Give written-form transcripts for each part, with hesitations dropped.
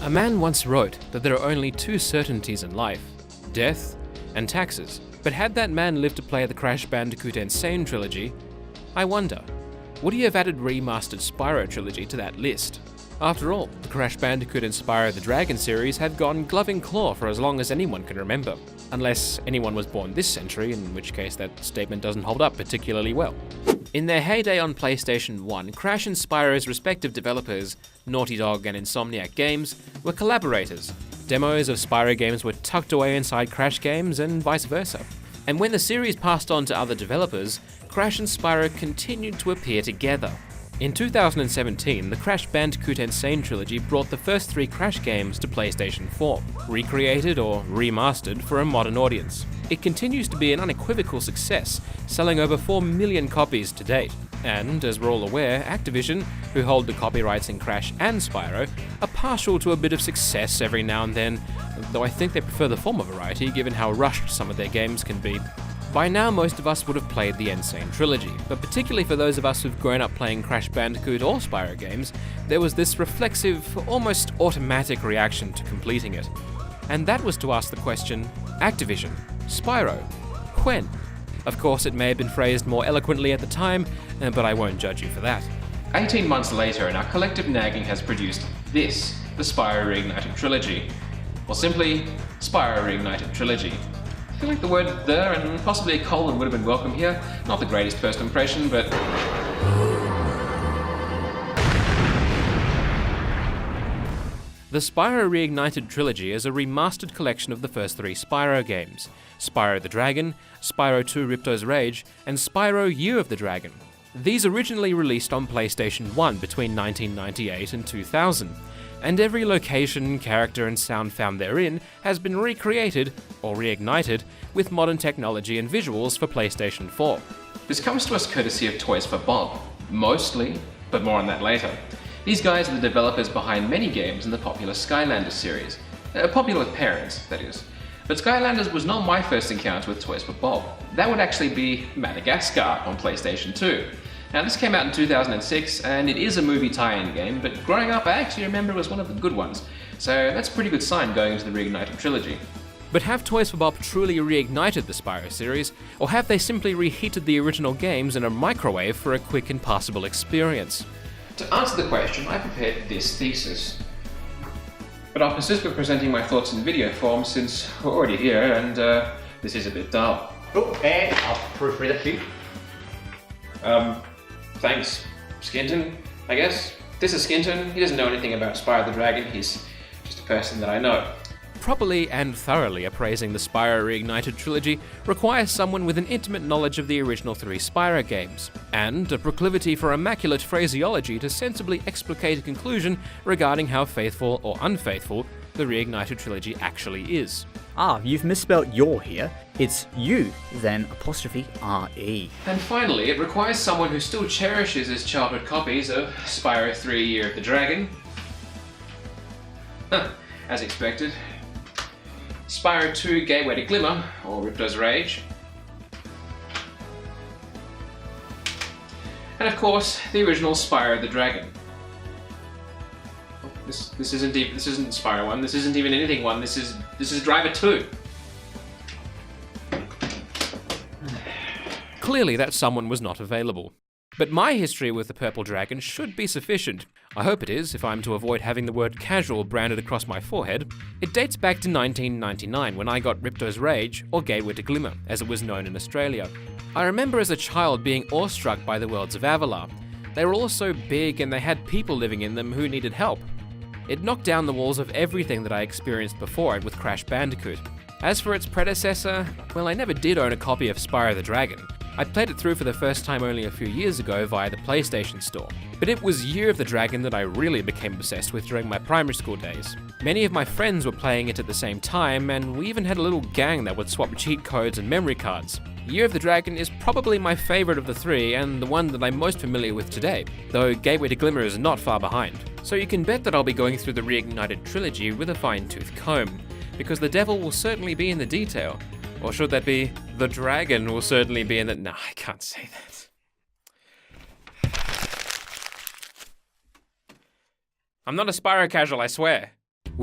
A man once wrote that there are only two certainties in life, death and taxes. But had that man lived to play the Crash Bandicoot Insane Trilogy, I wonder, would he have added remastered Spyro Trilogy to that list? After all, the Crash Bandicoot and Spyro the Dragon series have gone glove in claw for as long as anyone can remember. Unless anyone was born this century, in which case that statement doesn't hold up particularly well. In their heyday on PlayStation 1, Crash and Spyro's respective developers, Naughty Dog and Insomniac Games, were collaborators. Demos of Spyro games were tucked away inside Crash games and vice versa. And when the series passed on to other developers, Crash and Spyro continued to appear together. In 2017, the Crash Bandicoot Insane Trilogy brought the first three Crash games to PlayStation 4, recreated or remastered for a modern audience. It continues to be an unequivocal success, selling over 4 million copies to date. And, as we're all aware, Activision, who hold the copyrights in Crash and Spyro, are partial to a bit of success every now and then, though I think they prefer the former variety given how rushed some of their games can be. By now, most of us would have played the Insane Trilogy, but particularly for those of us who've grown up playing Crash Bandicoot or Spyro games, there was this reflexive, almost automatic reaction to completing it. And that was to ask the question, Activision, Spyro, when? Of course, it may have been phrased more eloquently at the time, but I won't judge you for that. 18 months later, and our collective nagging has produced this, the Spyro Reignited Trilogy. Or simply, Spyro Reignited Trilogy. I feel like the word "the" and possibly a colon would have been welcome here. Not the greatest first impression, but... The Spyro Reignited Trilogy is a remastered collection of the first three Spyro games, Spyro the Dragon, Spyro 2 Ripto's Rage, and Spyro Year of the Dragon. These originally released on PlayStation 1 between 1998 and 2000, and every location, character and sound found therein has been recreated, or reignited, with modern technology and visuals for PlayStation 4. This comes to us courtesy of Toys for Bob, mostly, but more on that later. These guys are the developers behind many games in the popular Skylanders series. Popular with parents, that is. But Skylanders was not my first encounter with Toys for Bob. That would actually be Madagascar on PlayStation 2. Now this came out in 2006, and it is a movie tie-in game, but growing up I actually remember it was one of the good ones. So that's a pretty good sign going into the Reignited Trilogy. But have Toys for Bob truly reignited the Spyro series, or have they simply reheated the original games in a microwave for a quick and passable experience? To answer the question, I prepared this thesis. But I'll persist with presenting my thoughts in video form since we're already here and this is a bit dull. Oh, and I'll proofread it for you. Thanks, Skinton, I guess. This is Skinton. He doesn't know anything about Spyro the Dragon. He's just a person that I know. Properly and thoroughly appraising the Spyro Reignited Trilogy requires someone with an intimate knowledge of the original three Spyro games, and a proclivity for immaculate phraseology to sensibly explicate a conclusion regarding how faithful or unfaithful the Reignited Trilogy actually is. Ah, you've misspelt your here. It's you, then apostrophe R-E. And finally, it requires someone who still cherishes his childhood copies of Spyro 3 Year of the Dragon. As expected. Spyro 2 Gateway to Glimmer, or Ripto's Rage. And of course, the original Spyro the Dragon. This isn't Spyro 1, this isn't even anything 1, this is Driver 2. Clearly that someone was not available. But my history with the Purple Dragon should be sufficient. I hope it is, if I'm to avoid having the word casual branded across my forehead. It dates back to 1999 when I got Ripto's Rage, or Gateway to Glimmer, as it was known in Australia. I remember as a child being awestruck by the worlds of Avalar. They were all so big and they had people living in them who needed help. It knocked down the walls of everything that I experienced before it with Crash Bandicoot. As for its predecessor, well, I never did own a copy of Spyro the Dragon. I played it through for the first time only a few years ago via the PlayStation Store. But it was Year of the Dragon that I really became obsessed with during my primary school days. Many of my friends were playing it at the same time, and we even had a little gang that would swap cheat codes and memory cards. Year of the Dragon is probably my favourite of the three, and the one that I'm most familiar with today, though Gateway to Glimmer is not far behind. So you can bet that I'll be going through the Reignited Trilogy with a fine-tooth comb, because the devil will certainly be in the detail. Or should that be, the dragon will certainly be in the... No, I can't say that. I'm not a Spyro casual, I swear.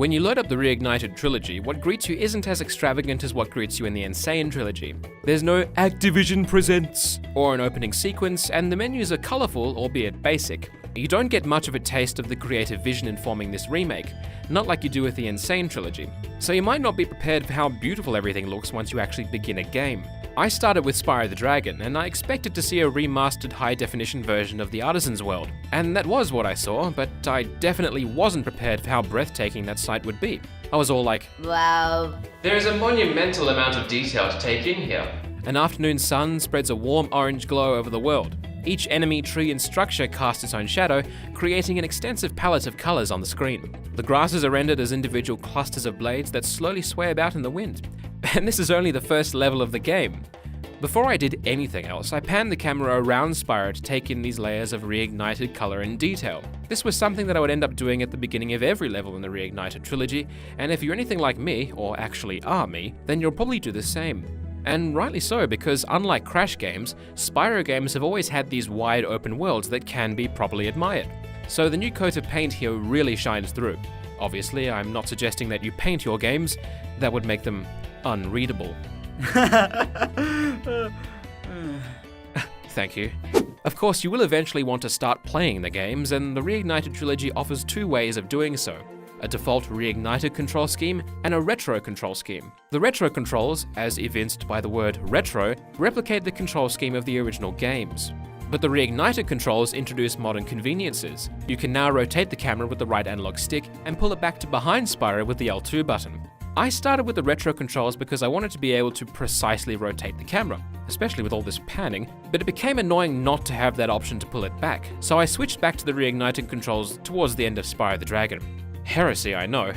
When you load up the Reignited Trilogy, what greets you isn't as extravagant as what greets you in the Insane Trilogy. There's no Activision Presents or an opening sequence, and the menus are colourful, albeit basic. You don't get much of a taste of the creative vision informing this remake, not like you do with the Insane Trilogy. So you might not be prepared for how beautiful everything looks once you actually begin a game. I started with Spyro the Dragon, and I expected to see a remastered high-definition version of the Artisan's World. And that was what I saw, but I definitely wasn't prepared for how breathtaking that sight would be. I was all like, wow. There is a monumental amount of detail to take in here. An afternoon sun spreads a warm orange glow over the world. Each enemy, tree, and structure casts its own shadow, creating an extensive palette of colours on the screen. The grasses are rendered as individual clusters of blades that slowly sway about in the wind. And this is only the first level of the game. Before I did anything else, I panned the camera around Spyro to take in these layers of reignited colour and detail. This was something that I would end up doing at the beginning of every level in the Reignited Trilogy, and if you're anything like me, or actually are me, then you'll probably do the same. And rightly so, because unlike Crash games, Spyro games have always had these wide open worlds that can be properly admired. So the new coat of paint here really shines through. Obviously, I'm not suggesting that you paint your games, that would make them unreadable. Thank you. Of course, you will eventually want to start playing the games, and the Reignited Trilogy offers two ways of doing so. A default reignited control scheme, and a retro control scheme. The retro controls, as evinced by the word retro, replicate the control scheme of the original games. But the reignited controls introduce modern conveniences. You can now rotate the camera with the right analog stick and pull it back to behind Spyro with the L2 button. I started with the retro controls because I wanted to be able to precisely rotate the camera, especially with all this panning, but it became annoying not to have that option to pull it back, so I switched back to the reignited controls towards the end of Spyro the Dragon. Heresy, I know.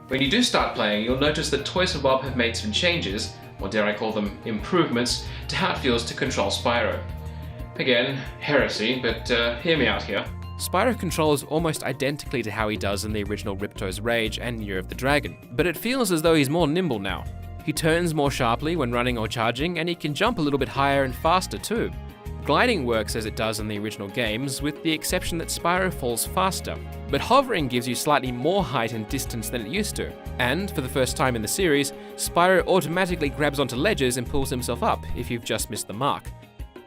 When you do start playing, you'll notice that Toys for Bob have made some changes, or dare I call them improvements, to how it feels to control Spyro. Again, heresy, but hear me out here. Spyro controls almost identically to how he does in the original Ripto's Rage and Year of the Dragon, but it feels as though he's more nimble now. He turns more sharply when running or charging, and he can jump a little bit higher and faster too. Gliding works as it does in the original games, with the exception that Spyro falls faster, but hovering gives you slightly more height and distance than it used to. And, for the first time in the series, Spyro automatically grabs onto ledges and pulls himself up if you've just missed the mark.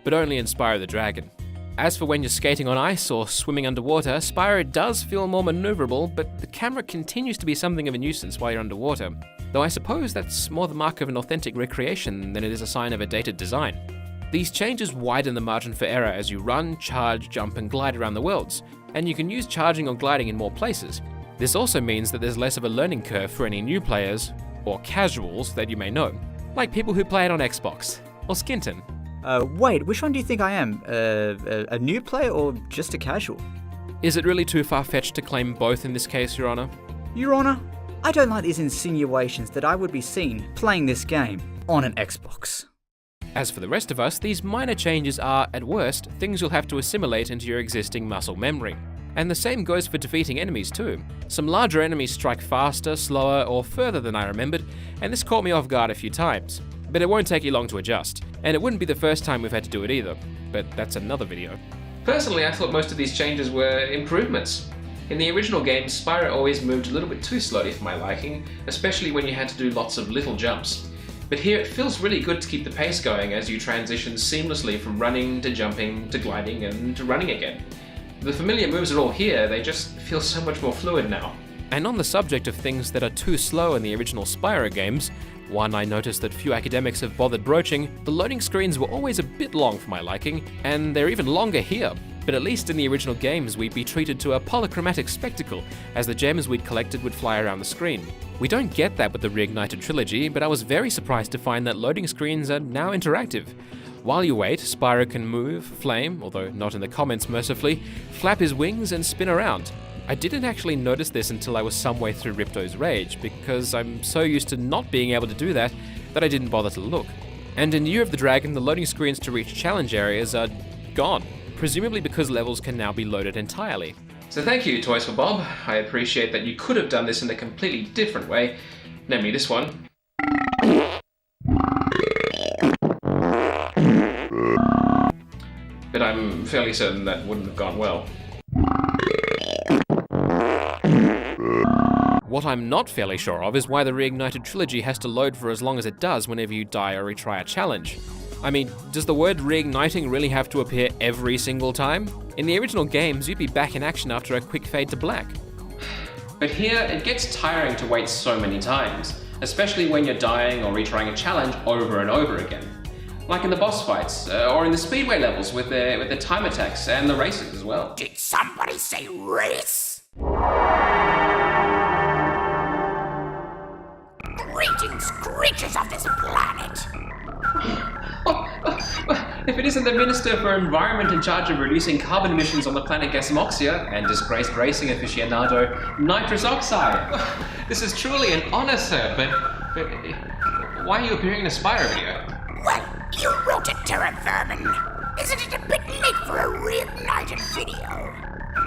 But only in Spyro the Dragon. As for when you're skating on ice or swimming underwater, Spyro does feel more maneuverable, but the camera continues to be something of a nuisance while you're underwater. Though I suppose that's more the mark of an authentic recreation than it is a sign of a dated design. These changes widen the margin for error as you run, charge, jump, and glide around the worlds, and you can use charging or gliding in more places. This also means that there's less of a learning curve for any new players, or casuals that you may know, like people who play it on Xbox, or Skinton. Wait, which one do you think I am? A new player or just a casual? Is it really too far-fetched to claim both in this case, Your Honor? Your Honor, I don't like these insinuations that I would be seen playing this game on an Xbox. As for the rest of us, these minor changes are, at worst, things you'll have to assimilate into your existing muscle memory. And the same goes for defeating enemies too. Some larger enemies strike faster, slower, or further than I remembered, and this caught me off guard a few times. But it won't take you long to adjust, and it wouldn't be the first time we've had to do it either, but that's another video. Personally, I thought most of these changes were improvements. In the original game, Spyro always moved a little bit too slowly for my liking, especially when you had to do lots of little jumps. But here it feels really good to keep the pace going as you transition seamlessly from running to jumping to gliding and to running again. The familiar moves are all here, they just feel so much more fluid now. And on the subject of things that are too slow in the original Spyro games, one I noticed that few academics have bothered broaching, the loading screens were always a bit long for my liking, and they're even longer here. But at least in the original games we'd be treated to a polychromatic spectacle, as the gems we'd collected would fly around the screen. We don't get that with the Reignited Trilogy, but I was very surprised to find that loading screens are now interactive. While you wait, Spyro can move, flame, although not in the comments mercifully, flap his wings and spin around. I didn't actually notice this until I was some way through Ripto's Rage, because I'm so used to not being able to do that I didn't bother to look. And in Year of the Dragon, the loading screens to reach challenge areas are gone, presumably because levels can now be loaded entirely. So thank you, Toys for Bob. I appreciate that you could have done this in a completely different way, namely this one. But I'm fairly certain that wouldn't have gone well. What I'm not fairly sure of is why the Reignited Trilogy has to load for as long as it does whenever you die or retry a challenge. I mean, does the word reigniting really have to appear every single time? In the original games, you'd be back in action after a quick fade to black. But here, it gets tiring to wait so many times, especially when you're dying or retrying a challenge over and over again. Like in the boss fights, or in the speedway levels with the time attacks and the races as well. Did somebody say race? Greetings, creatures of this planet! If it isn't the Minister for Environment in charge of reducing carbon emissions on the planet Gasmoxia and disgraced racing aficionado Nitrous Oxide. This is truly an honor, sir, but why are you appearing in a Spyro video? Well, you wrote it, Terra Vermin. Isn't it a bit late for a reignited video?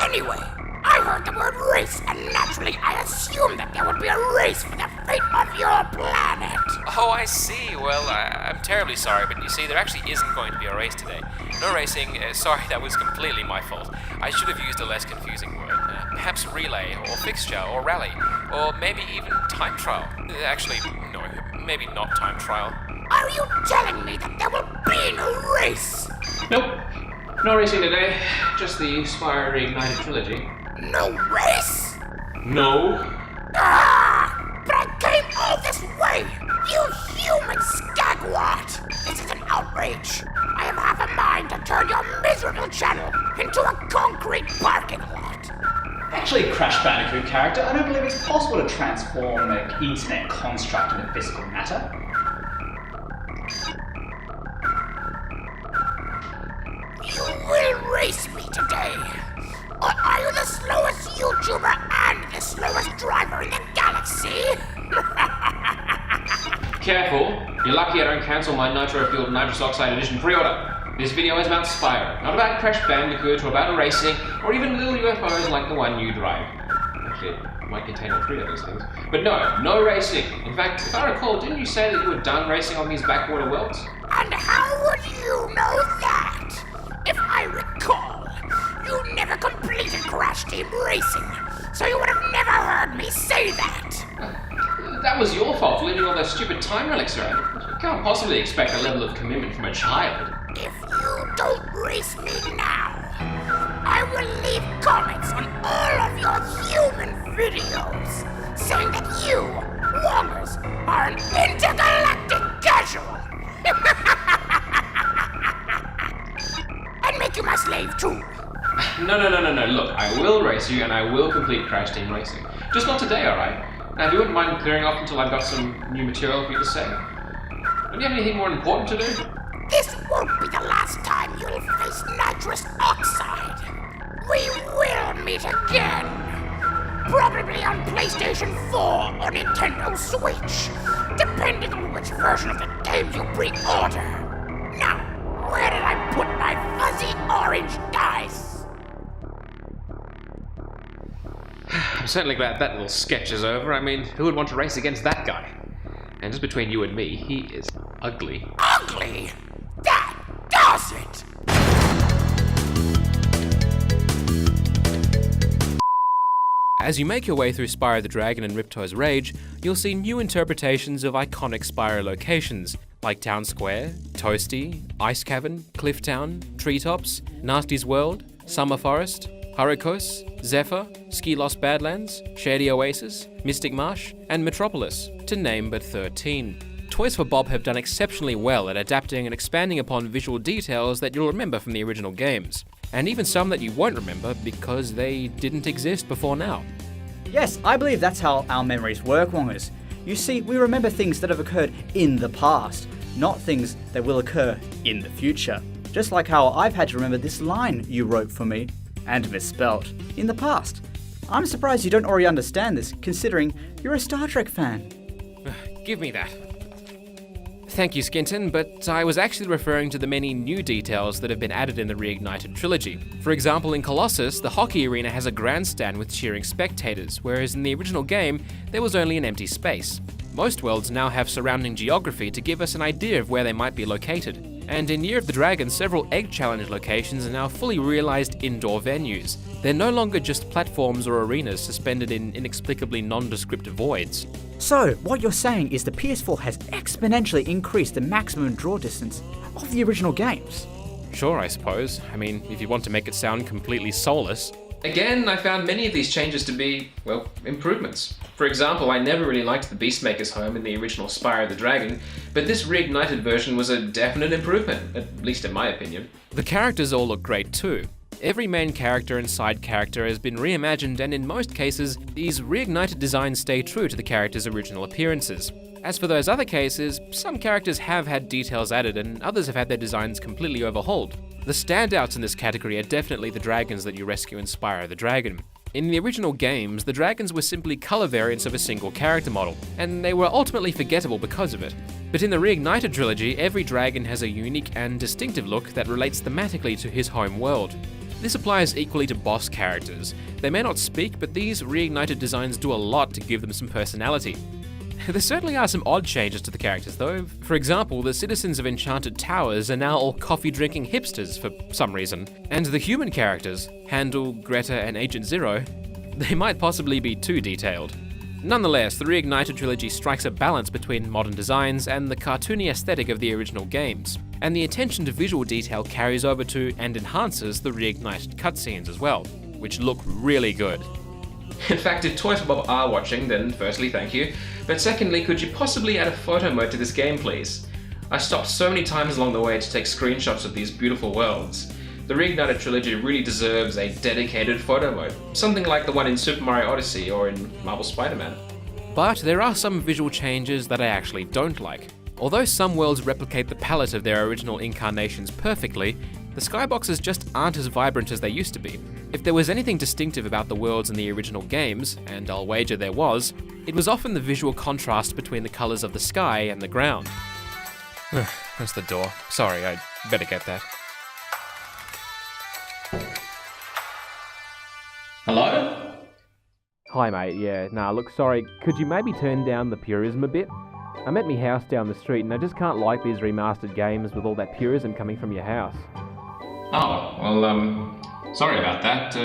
Anyway, I heard the word race, and naturally I assumed that there would be a race for the fate of your planet. Oh, I see. Well, I'm terribly sorry, but you see, there actually isn't going to be a race today. No racing. Sorry, that was completely my fault. I should have used a less confusing word. Perhaps relay, or fixture, or rally, or maybe even time trial. Actually, no, maybe not time trial. Are you telling me that there will be no race? Nope, no racing today, just the Spyro Reignited Trilogy. No race? No. Ah! But I came all this way! You human skagwat! This is an outrage! I have half a mind to turn your miserable channel into a concrete parking lot! Actually, Crash Bandicoot character, I don't believe it's possible to transform an internet construct into physical matter. You will race me today! Or are you the slowest YouTuber and the slowest driver in the galaxy? Careful, you're lucky I don't cancel my nitro-fueled nitrous oxide edition pre-order. This video is about Spyro, not about Crash Bandicoot or about racing, or even little UFOs like the one you drive. Actually, it might contain all three of those things. But no racing. In fact, if I recall, didn't you say that you were done racing on these backwater worlds? And how would you know that? If I recall, you never completed Crash Team Racing, so you would have never heard me say that. That was your fault for leaving all those stupid time relics around. You can't possibly expect a level of commitment from a child. If you don't race me now, I will leave comments on all of your human videos saying that you, Wongerz, are an intergalactic casual. And make you my slave too. No. Look, I will race you and I will complete Crash Team Racing. Just not today, alright? Now, if you wouldn't mind clearing off until I've got some new material for you to say. Don't you have anything more important to do? This won't be the last time you'll face nitrous oxide. We will meet again. Probably on PlayStation 4 or Nintendo Switch, depending on which version of the game you pre-order. Now, where did I put my fuzzy orange dice? I'm certainly glad that little sketch is over. I mean, who would want to race against that guy? And just between you and me, he is ugly. Ugly? That does it! As you make your way through Spyro the Dragon and Ripto's Rage, you'll see new interpretations of iconic Spyro locations, like Town Square, Toasty, Ice Cavern, Cliff Town, Treetops, Nasty's World, Summer Forest, Hurricos, Zephyr, Ski Lost Badlands, Shady Oasis, Mystic Marsh, and Metropolis, to name but 13. Toys for Bob have done exceptionally well at adapting and expanding upon visual details that you'll remember from the original games, and even some that you won't remember because they didn't exist before now. Yes, I believe that's how our memories work, Wongers. You see, we remember things that have occurred in the past, not things that will occur in the future. Just like how I've had to remember this line you wrote for me, and misspelt, in the past. I'm surprised you don't already understand this, considering you're a Star Trek fan. Give me that. Thank you, Skinton, but I was actually referring to the many new details that have been added in the Reignited Trilogy. For example, in Colossus, the hockey arena has a grandstand with cheering spectators, whereas in the original game, there was only an empty space. Most worlds now have surrounding geography to give us an idea of where they might be located. And in Year of the Dragon, several Egg Challenge locations are now fully realized indoor venues. They're no longer just platforms or arenas suspended in inexplicably nondescript voids. So, what you're saying is the PS4 has exponentially increased the maximum draw distance of the original games. Sure, I suppose. I mean, if you want to make it sound completely soulless. Again, I found many of these changes to be, well, improvements. For example, I never really liked the Beastmaker's home in the original Spyro the Dragon, but this reignited version was a definite improvement, at least in my opinion. The characters all look great too. Every main character and side character has been reimagined, and in most cases, these reignited designs stay true to the characters' original appearances. As for those other cases, some characters have had details added and others have had their designs completely overhauled. The standouts in this category are definitely the dragons that you rescue in Spyro the Dragon. In the original games, the dragons were simply colour variants of a single character model, and they were ultimately forgettable because of it. But in the Reignited Trilogy, every dragon has a unique and distinctive look that relates thematically to his home world. This applies equally to boss characters. They may not speak, but these reignited designs do a lot to give them some personality. There certainly are some odd changes to the characters though. For example, the citizens of Enchanted Towers are now all coffee-drinking hipsters for some reason. And the human characters, Handel, Greta and Agent Zero, they might possibly be too detailed. Nonetheless, the Reignited Trilogy strikes a balance between modern designs and the cartoony aesthetic of the original games. And the attention to visual detail carries over to and enhances the reignited cutscenes as well, which look really good. In fact, if Toys for Bob are watching, then firstly, thank you. But secondly, could you possibly add a photo mode to this game, please? I stopped so many times along the way to take screenshots of these beautiful worlds. The Reignited Trilogy really deserves a dedicated photo mode, something like the one in Super Mario Odyssey or in Marvel Spider-Man. But there are some visual changes that I actually don't like. Although some worlds replicate the palette of their original incarnations perfectly, the skyboxes just aren't as vibrant as they used to be. If there was anything distinctive about the worlds in the original games, and I'll wager there was, it was often the visual contrast between the colours of the sky and the ground. That's the door. Sorry, I'd better get that. Hello? Hi mate, yeah, look, sorry, could you maybe turn down the purism a bit? I'm at my house down the street and I just can't like these remastered games with all that purism coming from your house. Oh, well, sorry about that.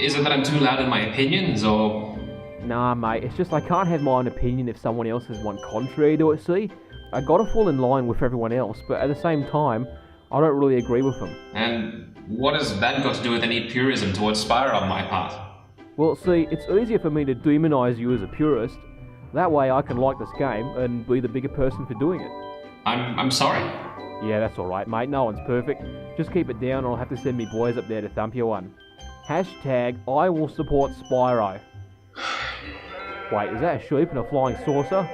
Is it that I'm too loud in my opinions, or...? Nah mate, it's just I can't have my own opinion if someone else has one contrary to it, see? I gotta fall in line with everyone else, but at the same time, I don't really agree with them. And what has that got to do with any purism towards Spyro on my part? Well, see, it's easier for me to demonise you as a purist. That way I can like this game and be the bigger person for doing it. I'm sorry. Yeah, that's alright, mate. No one's perfect. Just keep it down or I'll have to send me boys up there to thump you one. Hashtag I will support Spyro. Wait, is that a sheep and a flying saucer?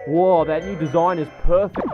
Whoa, that new design is perfect.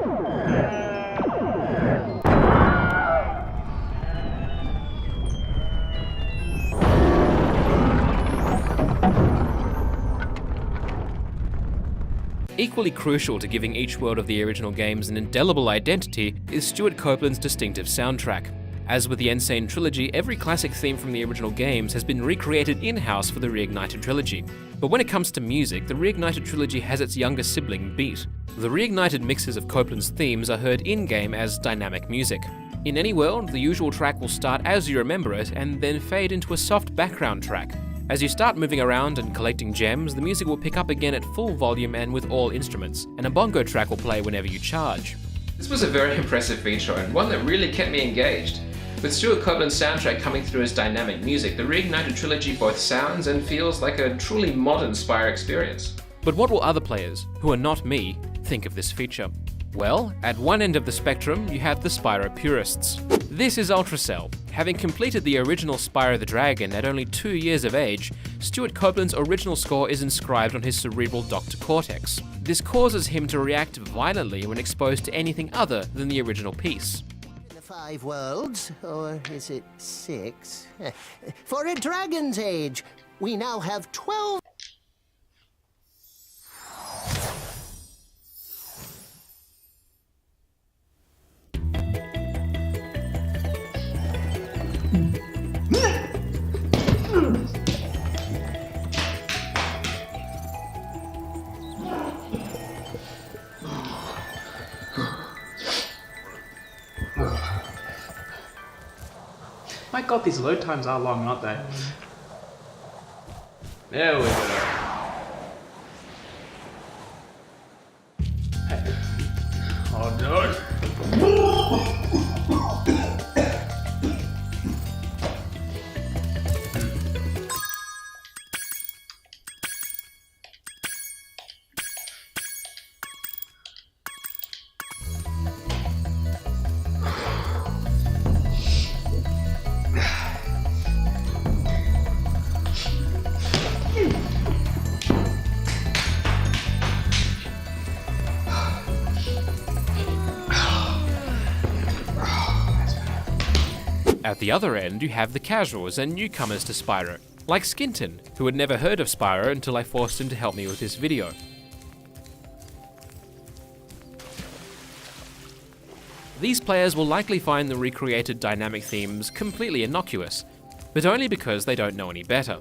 Equally crucial to giving each world of the original games an indelible identity is Stuart Copeland's distinctive soundtrack. As with the Insane Trilogy, every classic theme from the original games has been recreated in-house for the Reignited Trilogy. But when it comes to music, the Reignited Trilogy has its younger sibling, Beat. The reignited mixes of Copeland's themes are heard in-game as dynamic music. In any world, the usual track will start as you remember it and then fade into a soft background track. As you start moving around and collecting gems, the music will pick up again at full volume and with all instruments, and a bongo track will play whenever you charge. This was a very impressive feature and one that really kept me engaged. With Stuart Copeland's soundtrack coming through as dynamic music, the Reignited Trilogy both sounds and feels like a truly modern Spyro experience. But what will other players, who are not me, think of this feature? Well, at one end of the spectrum, you have the Spyro purists. This is Ultracell. Having completed the original Spyro the Dragon at only 2 years of age, Stuart Copeland's original score is inscribed on his cerebral Dr. Cortex. This causes him to react violently when exposed to anything other than the original piece. The 5 worlds, or is it 6? For a dragon's age, we now have 12... My god, these load times are long, aren't they? There we go. Oh no. At the other end, you have the casuals and newcomers to Spyro, like Skinton, who had never heard of Spyro until I forced him to help me with this video. These players will likely find the recreated dynamic themes completely innocuous, but only because they don't know any better.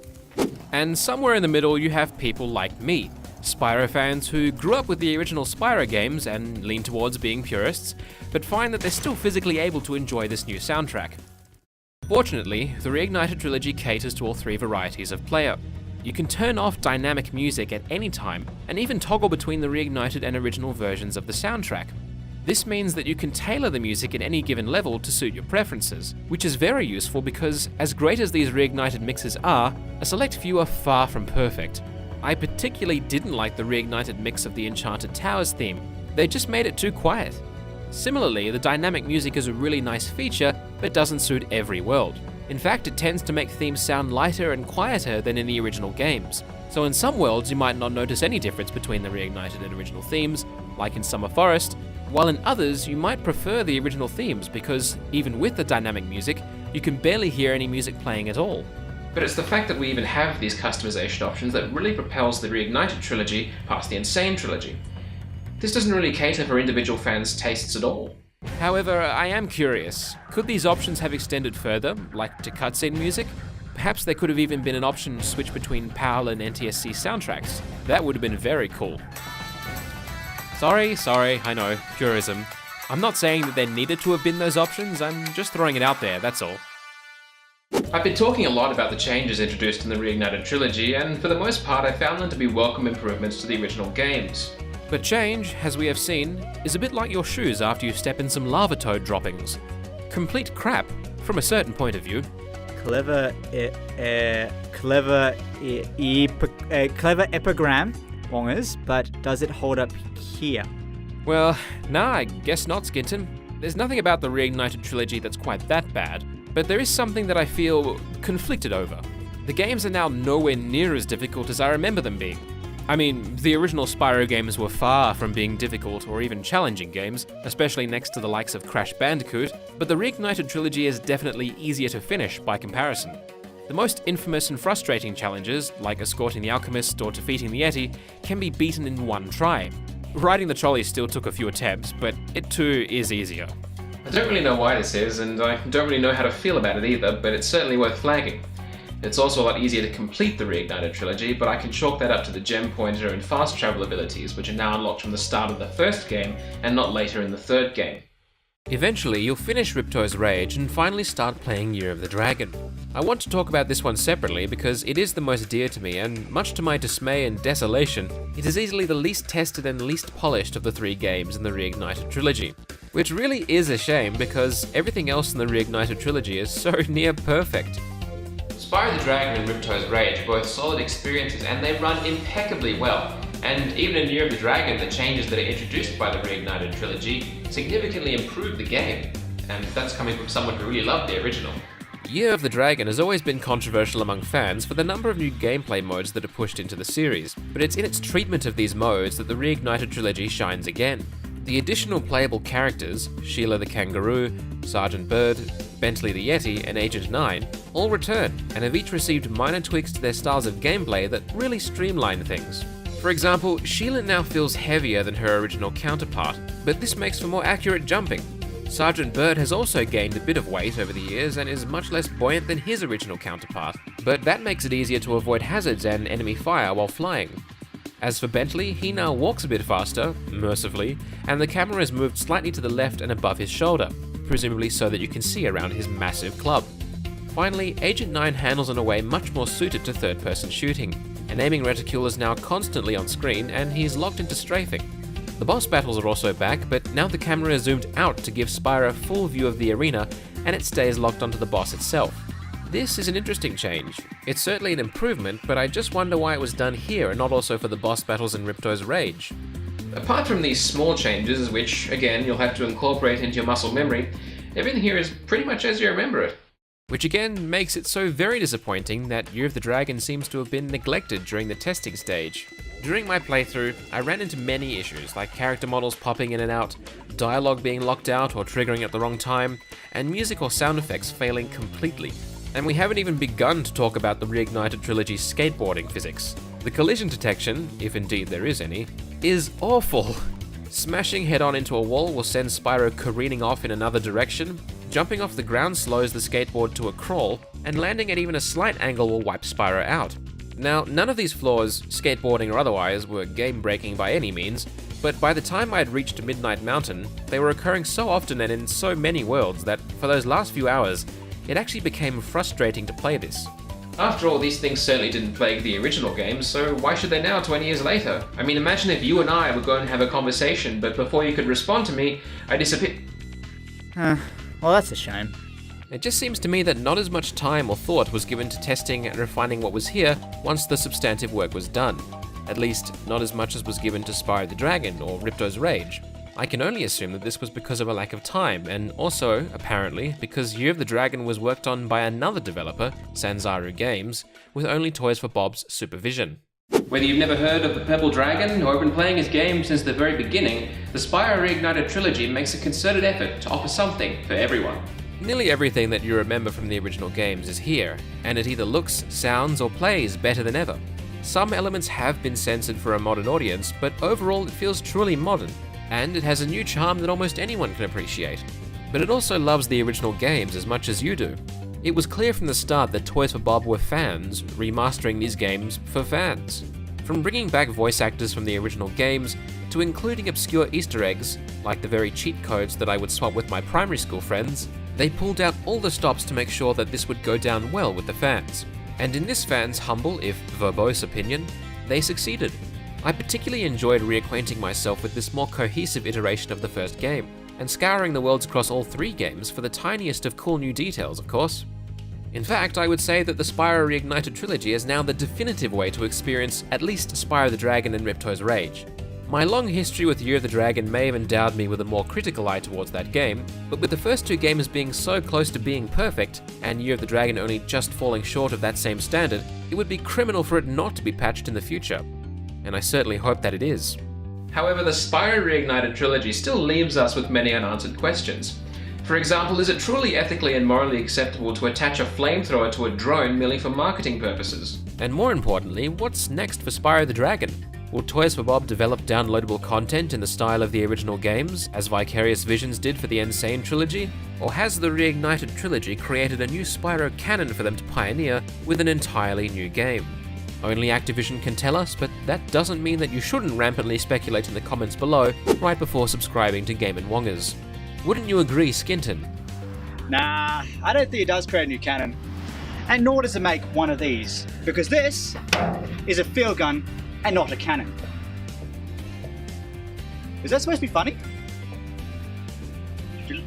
And somewhere in the middle you have people like me, Spyro fans who grew up with the original Spyro games and lean towards being purists, but find that they're still physically able to enjoy this new soundtrack. Fortunately, the Reignited Trilogy caters to all three varieties of player. You can turn off dynamic music at any time, and even toggle between the Reignited and original versions of the soundtrack. This means that you can tailor the music at any given level to suit your preferences, which is very useful because, as great as these Reignited mixes are, a select few are far from perfect. I particularly didn't like the Reignited mix of the Enchanted Towers theme. They just made it too quiet. Similarly, the dynamic music is a really nice feature, but doesn't suit every world. In fact, it tends to make themes sound lighter and quieter than in the original games. So in some worlds, you might not notice any difference between the Reignited and original themes, like in Summer Forest, while in others, you might prefer the original themes because, even with the dynamic music, you can barely hear any music playing at all. But it's the fact that we even have these customization options that really propels the Reignited Trilogy past the Insane Trilogy. This doesn't really cater for individual fans' tastes at all. However, I am curious. Could these options have extended further, like to cutscene music? Perhaps there could have even been an option to switch between PAL and NTSC soundtracks. That would have been very cool. Sorry, I know, purism. I'm not saying that there needed to have been those options, I'm just throwing it out there, that's all. I've been talking a lot about the changes introduced in the Reignited Trilogy, and for the most part I found them to be welcome improvements to the original games. But change, as we have seen, is a bit like your shoes after you step in some lava toad droppings. Complete crap, from a certain point of view. Clever epigram, Wongerz, but does it hold up here? Well, nah, I guess not, Skinton. There's nothing about the Reignited Trilogy that's quite that bad, but there is something that I feel conflicted over. The games are now nowhere near as difficult as I remember them being. I mean, the original Spyro games were far from being difficult or even challenging games, especially next to the likes of Crash Bandicoot, but the Reignited Trilogy is definitely easier to finish by comparison. The most infamous and frustrating challenges, like escorting the Alchemist or defeating the Yeti, can be beaten in one try. Riding the trolley still took a few attempts, but it too is easier. I don't really know why this is, and I don't really know how to feel about it either, but it's certainly worth flagging. It's also a lot easier to complete the Reignited Trilogy, but I can chalk that up to the gem pointer and fast travel abilities, which are now unlocked from the start of the first game and not later in the third game. Eventually, you'll finish Ripto's Rage and finally start playing Year of the Dragon. I want to talk about this one separately because it is the most dear to me, and much to my dismay and desolation, it is easily the least tested and least polished of the three games in the Reignited Trilogy. Which really is a shame because everything else in the Reignited Trilogy is so near perfect. Spyro the Dragon and Ripto's Rage are both solid experiences and they run impeccably well. And even in Year of the Dragon, the changes that are introduced by the Reignited Trilogy significantly improve the game. And that's coming from someone who really loved the original. Year of the Dragon has always been controversial among fans for the number of new gameplay modes that are pushed into the series, but it's in its treatment of these modes that the Reignited Trilogy shines again. The additional playable characters, Sheila the Kangaroo, Sergeant Bird, Bentley the Yeti, and Agent 9, all return and have each received minor tweaks to their styles of gameplay that really streamline things. For example, Sheila now feels heavier than her original counterpart, but this makes for more accurate jumping. Sergeant Bird has also gained a bit of weight over the years and is much less buoyant than his original counterpart, but that makes it easier to avoid hazards and enemy fire while flying. As for Bentley, he now walks a bit faster, mercifully, and the camera is moved slightly to the left and above his shoulder, presumably so that you can see around his massive club. Finally, Agent 9 handles in a way much more suited to third-person shooting. An aiming reticule is now constantly on screen, and he's locked into strafing. The boss battles are also back, but now the camera is zoomed out to give Spyro a full view of the arena, and it stays locked onto the boss itself. This is an interesting change. It's certainly an improvement, but I just wonder why it was done here and not also for the boss battles in Ripto's Rage. Apart from these small changes, which, again, you'll have to incorporate into your muscle memory, everything here is pretty much as you remember it. Which again makes it so very disappointing that Year of the Dragon seems to have been neglected during the testing stage. During my playthrough, I ran into many issues, like character models popping in and out, dialogue being locked out or triggering at the wrong time, and music or sound effects failing completely. And we haven't even begun to talk about the Reignited Trilogy's skateboarding physics. The collision detection, if indeed there is any, is awful. Smashing head-on into a wall will send Spyro careening off in another direction, jumping off the ground slows the skateboard to a crawl, and landing at even a slight angle will wipe Spyro out. Now, none of these flaws, skateboarding or otherwise, were game-breaking by any means, but by the time I had reached Midnight Mountain, they were occurring so often and in so many worlds that, for those last few hours, it actually became frustrating to play this. After all, these things certainly didn't plague the original games, so why should they now 20 years later? I mean, imagine if you and I were going to have a conversation, but before you could respond to me, I disappeared. Well, that's a shame. It just seems to me that not as much time or thought was given to testing and refining what was here once the substantive work was done. At least, not as much as was given to Spyro the Dragon or Ripto's Rage. I can only assume that this was because of a lack of time, and also, apparently, because Year of the Dragon was worked on by another developer, Sanzaru Games, with only Toys for Bob's supervision. Whether you've never heard of the Purple Dragon or been playing his game since the very beginning, the Spyro Reignited Trilogy makes a concerted effort to offer something for everyone. Nearly everything that you remember from the original games is here, and it either looks, sounds, or plays better than ever. Some elements have been censored for a modern audience, but overall it feels truly modern, and it has a new charm that almost anyone can appreciate. But it also loves the original games as much as you do. It was clear from the start that Toys for Bob were fans, remastering these games for fans. From bringing back voice actors from the original games, to including obscure Easter eggs, like the very cheat codes that I would swap with my primary school friends, they pulled out all the stops to make sure that this would go down well with the fans. And in this fans' humble, if verbose opinion, they succeeded. I particularly enjoyed reacquainting myself with this more cohesive iteration of the first game, and scouring the worlds across all three games for the tiniest of cool new details, of course. In fact, I would say that the Spyro Reignited Trilogy is now the definitive way to experience at least Spyro the Dragon and Ripto's Rage. My long history with Year of the Dragon may have endowed me with a more critical eye towards that game, but with the first two games being so close to being perfect, and Year of the Dragon only just falling short of that same standard, it would be criminal for it not to be patched in the future. And I certainly hope that it is. However, the Spyro Reignited Trilogy still leaves us with many unanswered questions. For example, is it truly ethically and morally acceptable to attach a flamethrower to a drone merely for marketing purposes? And more importantly, what's next for Spyro the Dragon? Will Toys for Bob develop downloadable content in the style of the original games, as Vicarious Visions did for the Insane Trilogy? Or has the Reignited Trilogy created a new Spyro canon for them to pioneer with an entirely new game? Only Activision can tell us, but that doesn't mean that you shouldn't rampantly speculate in the comments below right before subscribing to GameAndWongerz. Wouldn't you agree, Skinton? Nah, I don't think it does create a new canon. And nor does it make one of these, because this is a field gun and not a cannon. Is that supposed to be funny?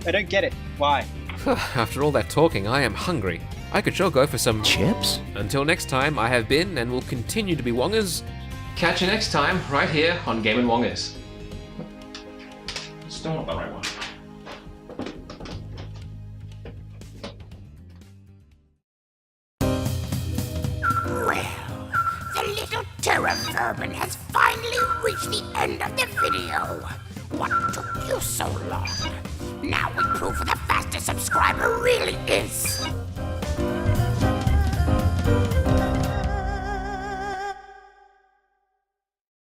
I don't get it. Why? After all that talking, I am hungry. I could sure go for some chips. Until next time, I have been and will continue to be Wongerz. Catch you next time, right here on GameAndWongerz. Still not the right one. Well, the little terror vermin has finally reached the end of the video. What took you so long? Now we prove who the fastest subscriber really is.